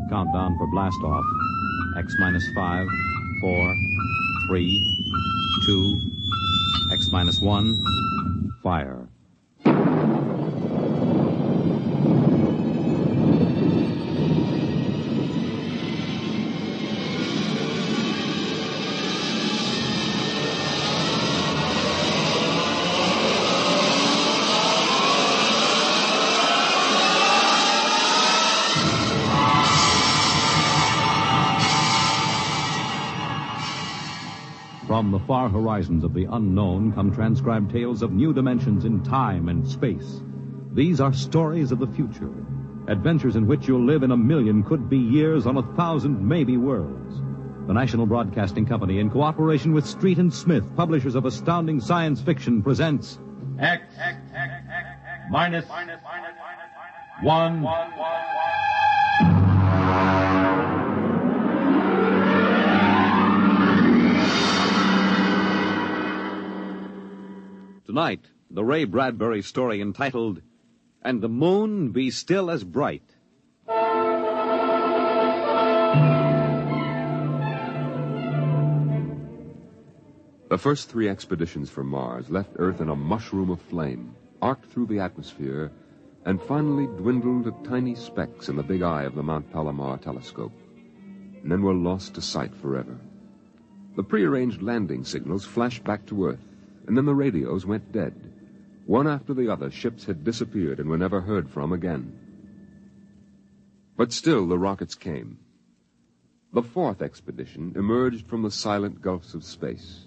Countdown for blast off. X minus 5, 4, 3, 2, X minus 1, fire. From the far horizons of the unknown come transcribed tales of new dimensions in time and space. These are stories of the future, adventures in which you'll live in 1,000,000 could-be years on 1,000 maybe worlds. The National Broadcasting Company, in cooperation with Street and Smith, publishers of astounding science fiction, presents X minus 1. Tonight, the Ray Bradbury story entitled, And the Moon Be Still as Bright. The first 3 expeditions for Mars left Earth in a mushroom of flame, arced through the atmosphere, and finally dwindled to tiny specks in the big eye of the Mount Pelimar telescope, and then were lost to sight forever. The prearranged landing signals flashed back to Earth, and then the radios went dead. One after the other, ships had disappeared and were never heard from again. But still the rockets came. The 4th expedition emerged from the silent gulfs of space,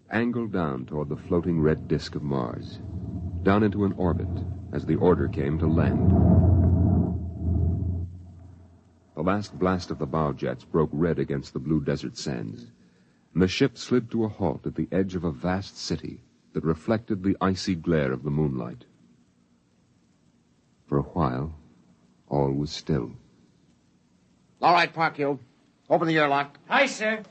angled down toward the floating red disk of Mars, down into an orbit as the order came to land. The last blast of the bow jets broke red against the blue desert sands, and the ship slid to a halt at the edge of a vast city that reflected the icy glare of the moonlight. For a while, all was still. All right, Parkhill. Open the airlock. Aye, sir.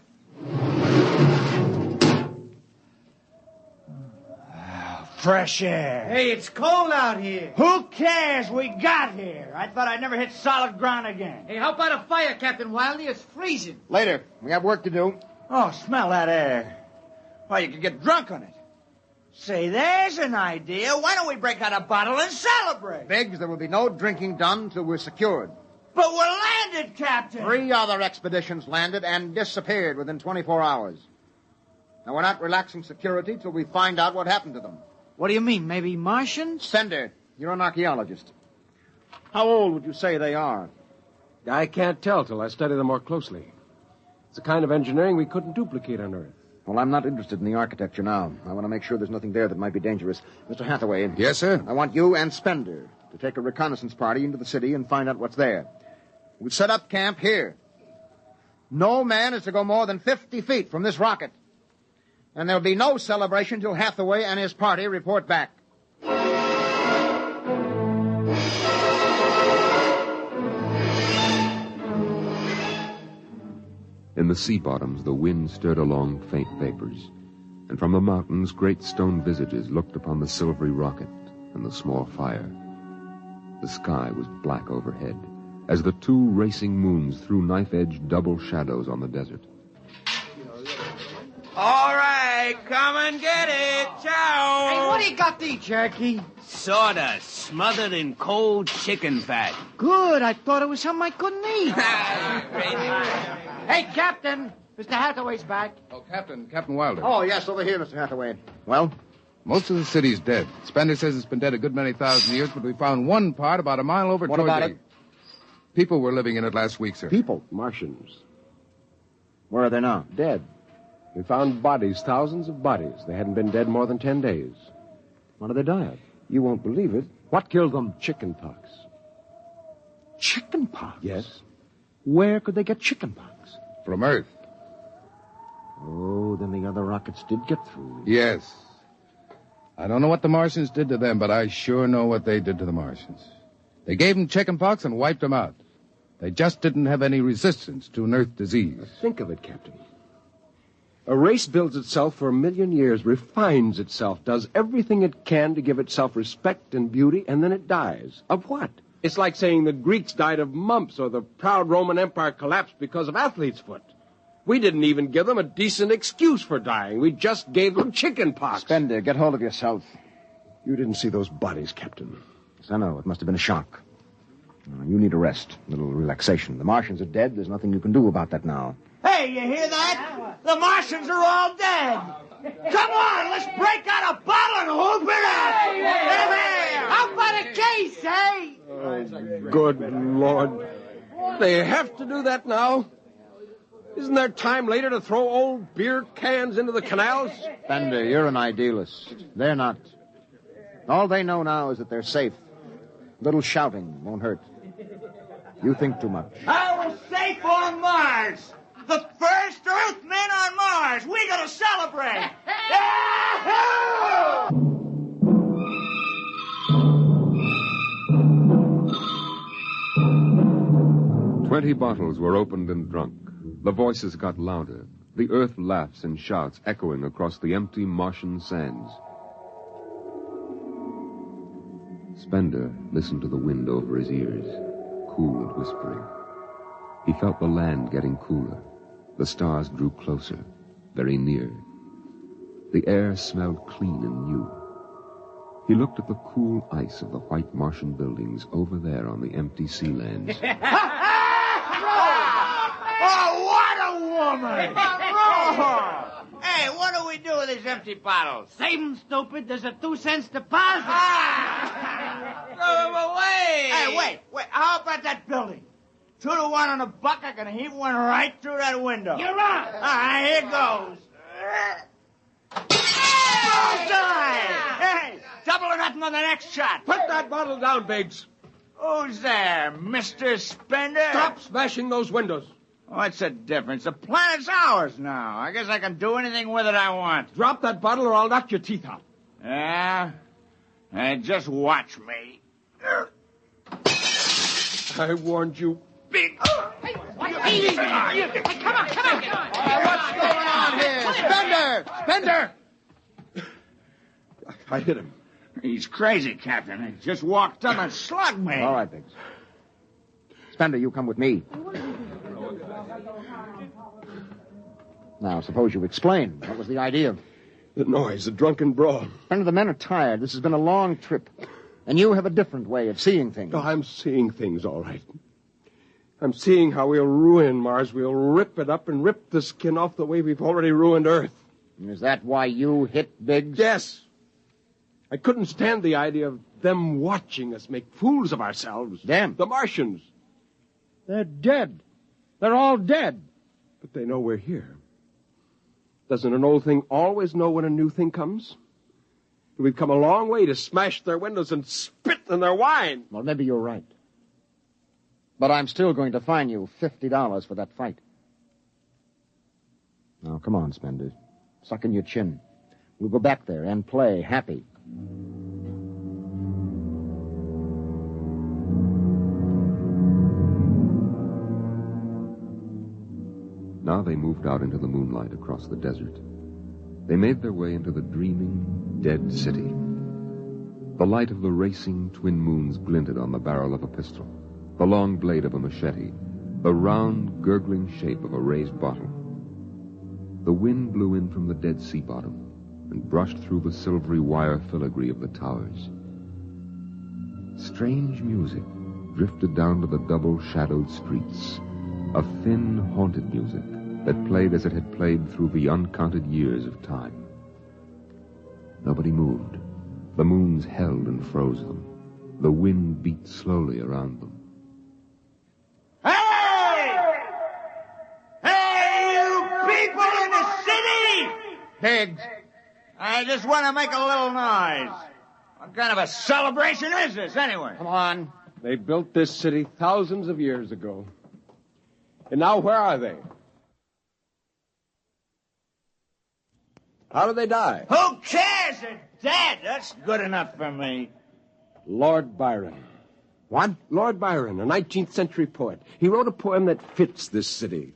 Fresh air. Hey, it's cold out here. Who cares? We got here. I thought I'd never hit solid ground again. Hey, how about a fire, Captain Wiley? It's freezing. Later. We have work to do. Oh, smell that air. Why, you could get drunk on it. Say, there's an idea. Why don't we break out a bottle and celebrate? Biggs, there will be no drinking done till we're secured. But we're landed, Captain. 3 other expeditions landed and disappeared within 24 hours. Now, we're not relaxing security till we find out what happened to them. What do you mean, maybe Martians? Sender, you're an archaeologist. How old would you say they are? I can't tell till I study them more closely. It's a kind of engineering we couldn't duplicate on Earth. Well, I'm not interested in the architecture now. I want to make sure there's nothing there that might be dangerous. Mr. Hathaway. Yes, sir? I want you and Spender to take a reconnaissance party into the city and find out what's there. We'll set up camp here. No man is to go more than 50 feet from this rocket. And there'll be no celebration till Hathaway and his party report back. In the sea bottoms, the wind stirred along faint vapors, and from the mountains, great stone visages looked upon the silvery rocket and the small fire. The sky was black overhead, as the 2 racing moons threw knife-edged double shadows on the desert. All right, come and get it. Ciao. Hey, what do you got to eat, Cherokee? Sawdust smothered in cold chicken fat. Good. I thought it was something I couldn't eat. Hey, Captain. Mr. Hathaway's back. Oh, Captain Wilder. Oh, yes, over here, Mr. Hathaway. Well? Most of the city's dead. Spender says it's been dead a good many thousand years, but we found one part about a mile over What toward about the... it? People were living in it last week, sir. People? Martians. Where are they now? Dead. We found bodies, thousands of bodies. They hadn't been dead more than 10 days. What did they die of? You won't believe it. What killed them? Chicken pox. Chicken pox? Yes. Where could they get chicken pox? From Earth. Oh, then the other rockets did get through. Yes. I don't know what the Martians did to them, but I sure know what they did to the Martians. They gave them chicken pox and wiped them out. They just didn't have any resistance to an Earth disease. Think of it, Captain. A race builds itself for 1,000,000 years, refines itself, does everything it can to give itself respect and beauty, and then it dies. Of what? It's like saying the Greeks died of mumps or the proud Roman Empire collapsed because of athlete's foot. We didn't even give them a decent excuse for dying. We just gave them chicken pox. Spender, get hold of yourself. You didn't see those bodies, Captain. Yes, I know. It must have been a shock. You need a rest, a little relaxation. The Martians are dead. There's nothing you can do about that now. Hey, you hear that? The Martians are all dead. Come on, let's break out a bottle and hoop it up. How about a case, eh? Oh, good Lord. They have to do that now? Isn't there time later to throw old beer cans into the canals? Spender, you're an idealist. They're not. All they know now is that they're safe. A little shouting won't hurt. You think too much. I was safe on Mars. The first Earthmen on Mars. We gotta celebrate. Yahoo! 20 bottles were opened and drunk. The voices got louder. The earth laughs and shouts echoing across the empty Martian sands. Spender listened to the wind over his ears, cool and whispering. He felt the land getting cooler. The stars drew closer, very near. The air smelled clean and new. He looked at the cool ice of the white Martian buildings over there on the empty sea lands. Oh, what a woman! Hey, what do we do with these empty bottles? Save them, stupid. There's a 2-cent deposit. Throw them away! Hey, wait. How about that building? 2 to 1 on a buck, I can heave one right through that window. You're on. All right, here goes. Bullseye! Hey, double or nothing on the next shot. Put that bottle down, Biggs. Who's there, Mr. Spender? Stop smashing those windows. What's the difference? The planet's ours now. I guess I can do anything with it I want. Drop that bottle or I'll knock your teeth out. Yeah? Just watch me. I warned you, Big. Hey, come on. What's going on here? Spender! I hit him. He's crazy, Captain. He just walked up and slugged me. All right, Biggs. Spender, you come with me. Now, suppose you explain. What was the idea? The noise, the drunken brawl. Spender, the men are tired. This has been a long trip. And you have a different way of seeing things. Oh, I'm seeing things all right. I'm seeing how we'll ruin Mars. We'll rip it up and rip the skin off the way we've already ruined Earth. Is that why you hit Biggs? Yes. I couldn't stand the idea of them watching us make fools of ourselves. Them? The Martians. They're dead. They're all dead. But they know we're here. Doesn't an old thing always know when a new thing comes? We've come a long way to smash their windows and spit in their wine. Well, maybe you're right. But I'm still going to fine you $50 for that fight. Now, come on, Spender. Suck in your chin. We'll go back there and play happy. Now they moved out into the moonlight across the desert. They made their way into the dreaming, dead city. The light of the racing twin moons glinted on the barrel of a pistol, the long blade of a machete, the round, gurgling shape of a raised bottle. The wind blew in from the dead sea bottom and brushed through the silvery wire filigree of the towers. Strange music drifted down to the double-shadowed streets, a thin, haunted music that played as it had played through the uncounted years of time. Nobody moved. The moons held and froze them. The wind beat slowly around them. Hey! Hey, you people in the city! Biggs! I just want to make a little noise. What kind of a celebration is this, anyway? Come on. They built this city thousands of years ago. And now where are they? How did they die? Who cares? They're dead. That's good enough for me. Lord Byron. What? Lord Byron, a 19th century poet. He wrote a poem that fits this city.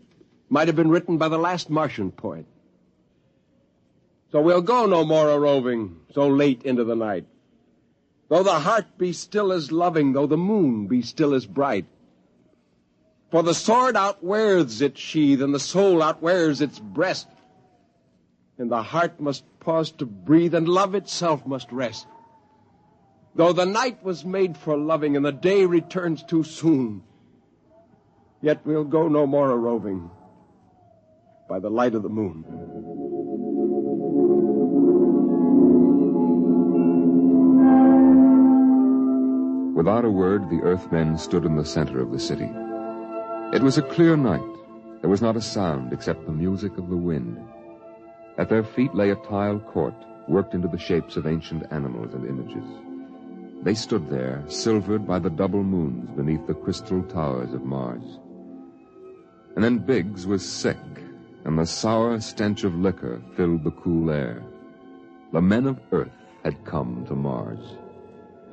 Might have been written by the last Martian poet. So we'll go no more a-roving so late into the night. Though the heart be still as loving, though the moon be still as bright. For the sword outwears its sheath, and the soul outwears its breast. And the heart must pause to breathe, and love itself must rest. Though the night was made for loving, and the day returns too soon, yet we'll go no more a-roving by the light of the moon. Without a word, the Earthmen stood in the center of the city. It was a clear night. There was not a sound except the music of the wind. At their feet lay a tiled court, worked into the shapes of ancient animals and images. They stood there, silvered by the double moons beneath the crystal towers of Mars. And then Biggs was sick, and the sour stench of liquor filled the cool air. The men of Earth had come to Mars.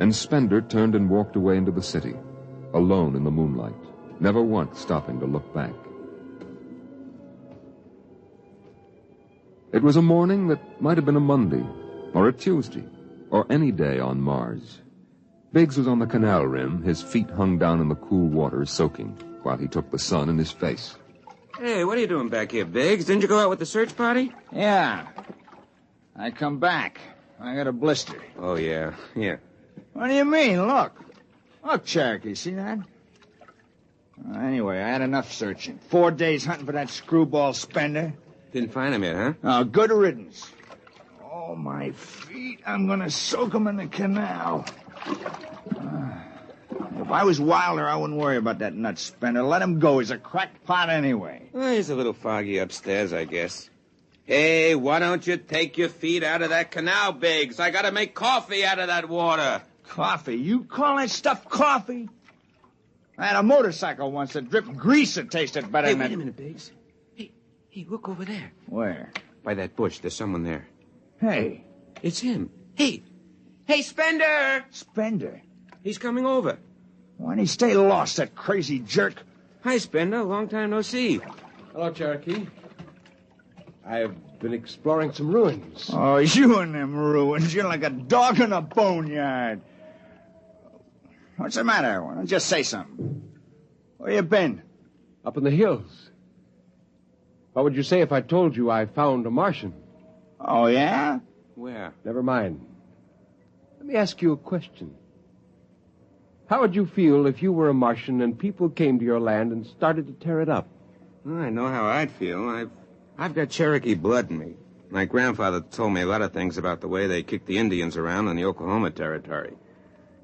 And Spender turned and walked away into the city, alone in the moonlight, never once stopping to look back. It was a morning that might have been a Monday, or a Tuesday, or any day on Mars. Biggs was on the canal rim, his feet hung down in the cool water, soaking, while he took the sun in his face. Hey, what are you doing back here, Biggs? Didn't you go out with the search party? Yeah. I come back. I got a blister. Oh, yeah. What do you mean? Look. Look, Cherokee, see that? Anyway, I had enough searching. 4 days hunting for that screwball Spender. Didn't find him yet, huh? Oh, good riddance. Oh, my feet. I'm going to soak them in the canal. If I was Wilder, I wouldn't worry about that nut Spender. Let him go. He's a crackpot anyway. Well, he's a little foggy upstairs, I guess. Hey, why don't you take your feet out of that canal, Biggs? I gotta make coffee out of that water. Coffee? You call that stuff coffee? I had a motorcycle once that dripped grease that tasted better Hey, than... wait a minute, Biggs. Hey, look over there. Where? By that bush. There's someone there. Hey. It's him. Hey, Spender! Spender? He's coming over. Why'd he stay lost, that crazy jerk? Hi, Spender. Long time no see. Hello, Cherokee. I've been exploring some ruins. Oh, you and them ruins. You're like a dog in a boneyard. What's the matter? Why don't you just say something? Where you been? Up in the hills. What would you say if I told you I found a Martian? Oh, yeah? Where? Never mind. Let me ask you a question. How would you feel if you were a Martian and people came to your land and started to tear it up? Well, I know how I'd feel. I've got Cherokee blood in me. My grandfather told me a lot of things about the way they kicked the Indians around in the Oklahoma Territory.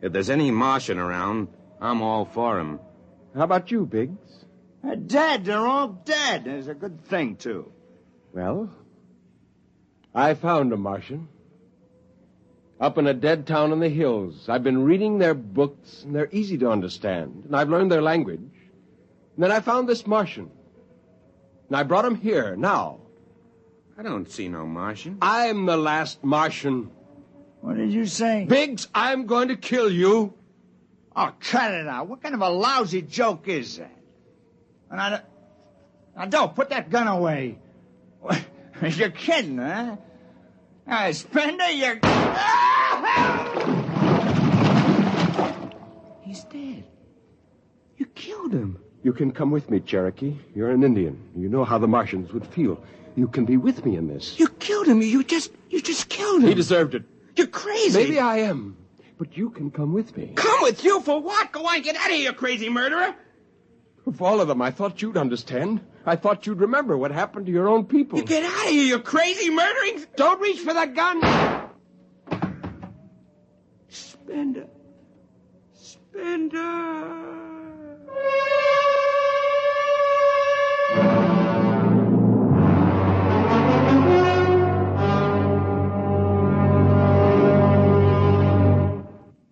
If there's any Martian around, I'm all for him. How about you, Biggs? They're dead. They're all dead. It's a good thing, too. Well, I found a Martian. Up in a dead town in the hills. I've been reading their books, and they're easy to understand. And I've learned their language. And then I found this Martian. And I brought him here, now. I don't see no Martian. I'm the last Martian. What did you say? Biggs, I'm going to kill you. Oh, cut it out. What kind of a lousy joke is that? And now, don't put that gun away. You're kidding, huh? Spender, you're... He's dead. You killed him. You can come with me, Cherokee. You're an Indian. You know how the Martians would feel. You can be with me in this. You killed him. You just killed him. He deserved it. You're crazy. Maybe I am. But you can come with me. Come with you for what? Go on, get out of here, you crazy murderer. Of all of them, I thought you'd understand. I thought you'd remember what happened to your own people. You get out of here, you crazy murdering... Don't reach for that gun. Spender.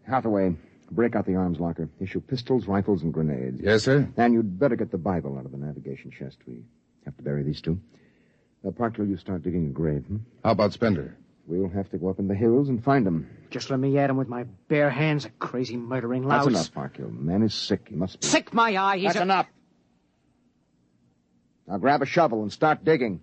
Hathaway, break out the arms locker. Issue pistols, rifles, and grenades. Yes, sir? And you'd better get the Bible out of the navigation chest. We have to bury these two. Parkhill, you start digging a grave, How about Spender? We'll have to go up in the hills and find him. Just let me at him with my bare hands, a crazy murdering louse. That's enough, Parkhill. The man is sick. He must be... Sick, my eye. That's enough. Now grab a shovel and start digging.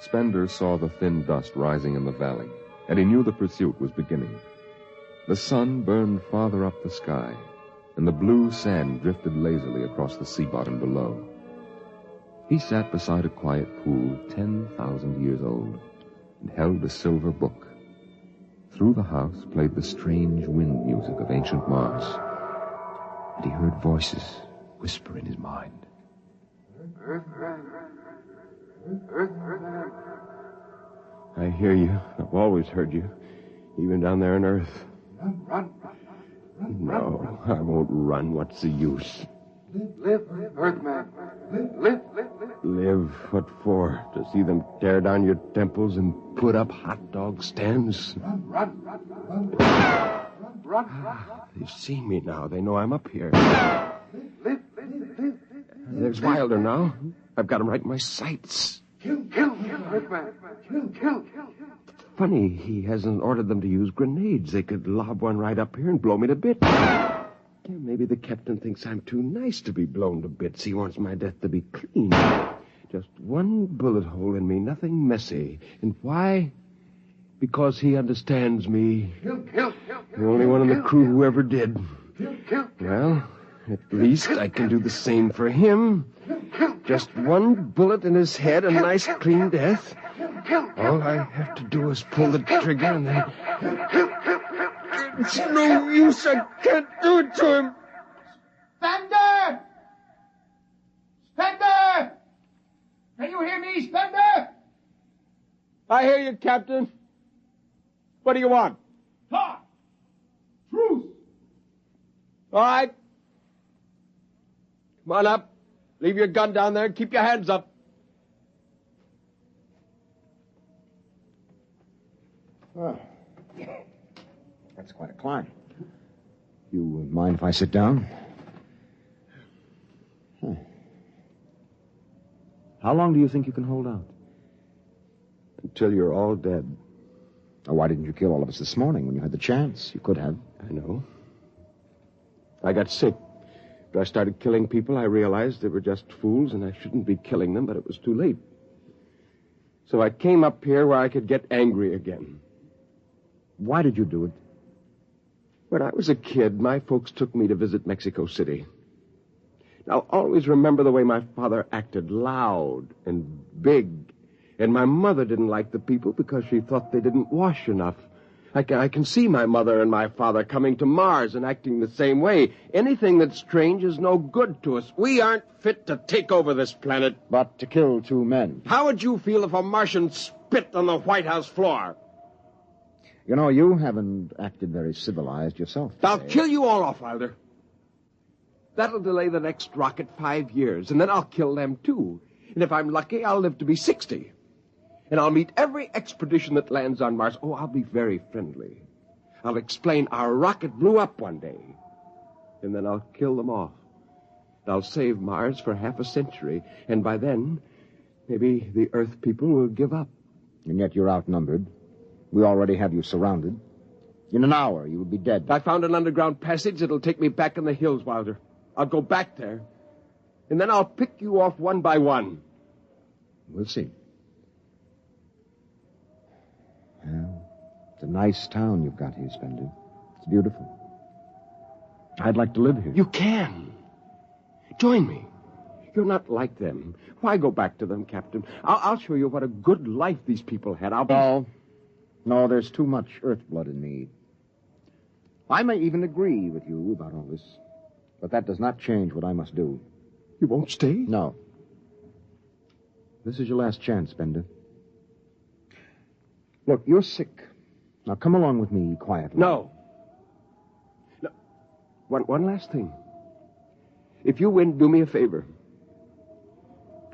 Spender saw the thin dust rising in the valley, and he knew the pursuit was beginning. The sun burned farther up the sky, and the blue sand drifted lazily across the sea bottom below. He sat beside a quiet pool 10,000 years old and held a silver book. Through the house played the strange wind music of ancient Mars, and he heard voices whisper in his mind. I hear you. I've always heard you, even down there on Earth. Run. No, I won't run. What's the use? Live, Earthman. Live. Live? What for? To see them tear down your temples and put up hot dog stands? Run. They've seen me now. They know I'm up here. Live. There's Wilder now. I've got him right in my sights. Kill, Earthman. Kill. Funny, he hasn't ordered them to use grenades. They could lob one right up here and blow me to bits. Yeah, maybe the captain thinks I'm too nice to be blown to bits. He wants my death to be clean. Just one bullet hole in me, nothing messy. And why? Because he understands me. Kill. The only one in the crew who ever did. Kill. Well, at least I can do the same for him. Just one bullet in his head, a nice clean death. All I have to do is pull the trigger and then... It's no use. I can't do it to him. Spender! Can you hear me, Spender? I hear you, Captain. What do you want? Talk! Truce! All right. Come on up. Leave your gun down there and keep your hands up. Oh. That's quite a climb. You mind if I sit down? How long do you think you can hold out? Until you're all dead. Oh, why didn't you kill all of us this morning when you had the chance? You could have. I know. I got sick. After I started killing people, I realized they were just fools and I shouldn't be killing them, but it was too late. So I came up here where I could get angry again. Why did you do it? When I was a kid, my folks took me to visit Mexico City. I'll always remember the way my father acted, loud and big. And my mother didn't like the people because she thought they didn't wash enough. I can see my mother and my father coming to Mars and acting the same way. Anything that's strange is no good to us. We aren't fit to take over this planet. But to kill 2 men. How would you feel if a Martian spit on the White House floor? You know, you haven't acted very civilized yourself. I'll kill you all off, Wilder. That'll delay the next rocket 5 years, and then I'll kill them, too. And if I'm lucky, I'll live to be 60. And I'll meet every expedition that lands on Mars. Oh, I'll be very friendly. I'll explain our rocket blew up one day. And then I'll kill them off. I'll save Mars for half a century. And by then, maybe the Earth people will give up. And yet you're outnumbered. We already have you surrounded. In an hour, you will be dead. I found an underground passage that'll take me back in the hills, Wilder. I'll go back there. And then I'll pick you off one by one. We'll see. Well, it's a nice town you've got here, Spender. It's beautiful. I'd like to live here. You can. Join me. You're not like them. Why go back to them, Captain? I'll show you what a good life these people had. No, there's too much earth blood in me. I may even agree with you about all this, but that does not change what I must do. You won't stay? No. This is your last chance, Spender. Look, you're sick. Now come along with me quietly. No. One last thing. If you win, do me a favor.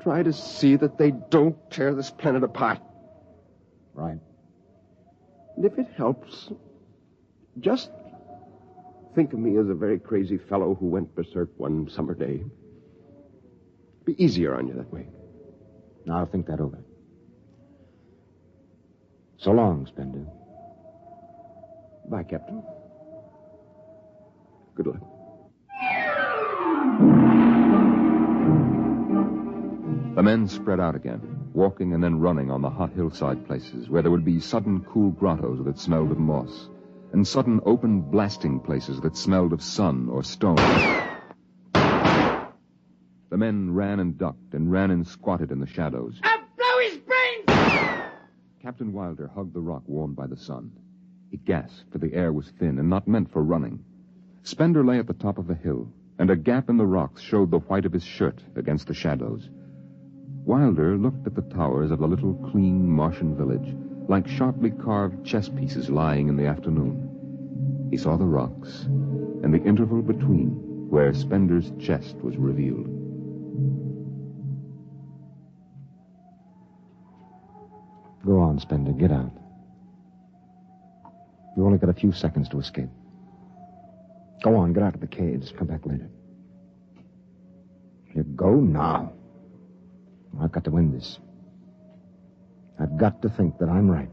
Try to see that they don't tear this planet apart. Right. And if it helps, just think of me as a very crazy fellow who went berserk one summer day. Be easier on you that way. Now I'll think that over. So long, Spender. Bye, Captain. Good luck. The men spread out again. walking and then running on the hot hillside places where there would be sudden cool grottos that smelled of moss, and sudden open blasting places that smelled of sun or stone. The men ran and ducked and ran and squatted in the shadows. I'll blow his brains! Captain Wilder hugged the rock warmed by the sun. He gasped, for the air was thin and not meant for running. Spender lay at the top of the hill, and a gap in the rocks showed the white of his shirt against the shadows. Wilder looked at the towers of the little, clean Martian village, like sharply carved chess pieces lying in the afternoon. He saw the rocks, and the interval between, where Spender's chest was revealed. Go on, Spender. Get out. You only got a few seconds to escape. Go on, get out of the caves. Come back later. You go now. I've got to win this. I've got to think that I'm right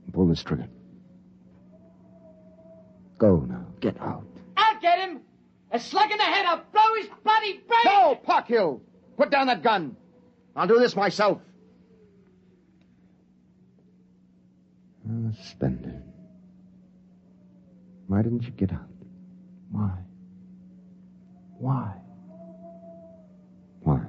and pull this trigger. Go now. Get out. I'll get him! A slug in the head, I'll blow his bloody brains! No, Parkhill! Put down that gun. I'll do this myself. Spender. Why didn't you get out? Why? Why? Why?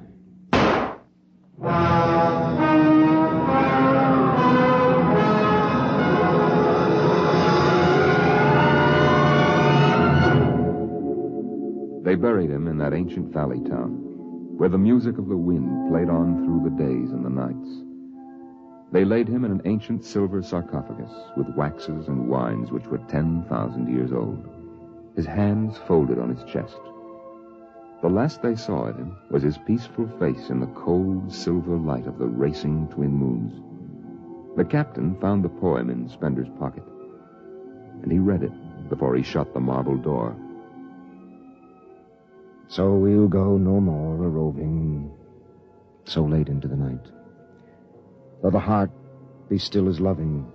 They buried him in that ancient valley town, where the music of the wind played on through the days and the nights. They laid him in an ancient silver sarcophagus with waxes and wines which were 10,000 years old, his hands folded on his chest. The last they saw of him was his peaceful face in the cold silver light of the racing twin moons. The captain found the poem in Spender's pocket, and he read it before he shut the marble door. So we'll go no more a-roving so late into the night. Though the heart be still as loving,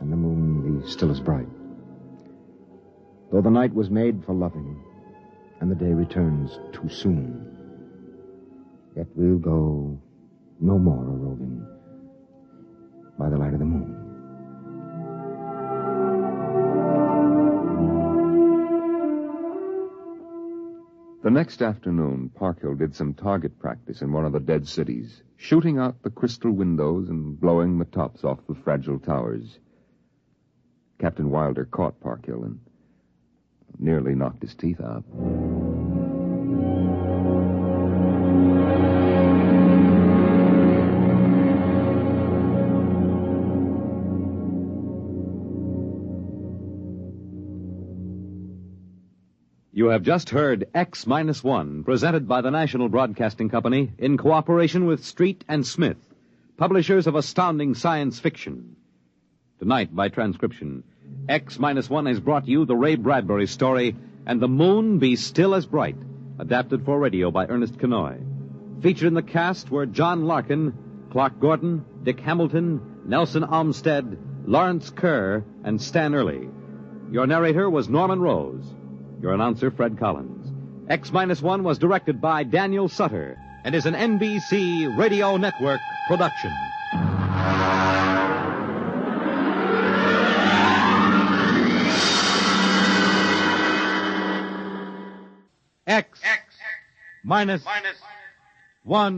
and the moon be still as bright. Though the night was made for loving, and the day returns too soon, yet we'll go no more a-roving by the light of the moon. The next afternoon, Parkhill did some target practice in one of the dead cities, shooting out the crystal windows and blowing the tops off the fragile towers. Captain Wilder caught Parkhill and nearly knocked his teeth out. You have just heard X-1, presented by the National Broadcasting Company in cooperation with Street and Smith, publishers of astounding science fiction. Tonight, by transcription, X-1 has brought you the Ray Bradbury story, And the Moon Be Still as Bright, adapted for radio by Ernest Kenoy. Featured in the cast were John Larkin, Clark Gordon, Dick Hamilton, Nelson Olmsted, Lawrence Kerr, and Stan Early. Your narrator was Norman Rose. Your announcer, Fred Collins. X-1 was directed by Daniel Sutter and is an NBC Radio Network production. X minus 1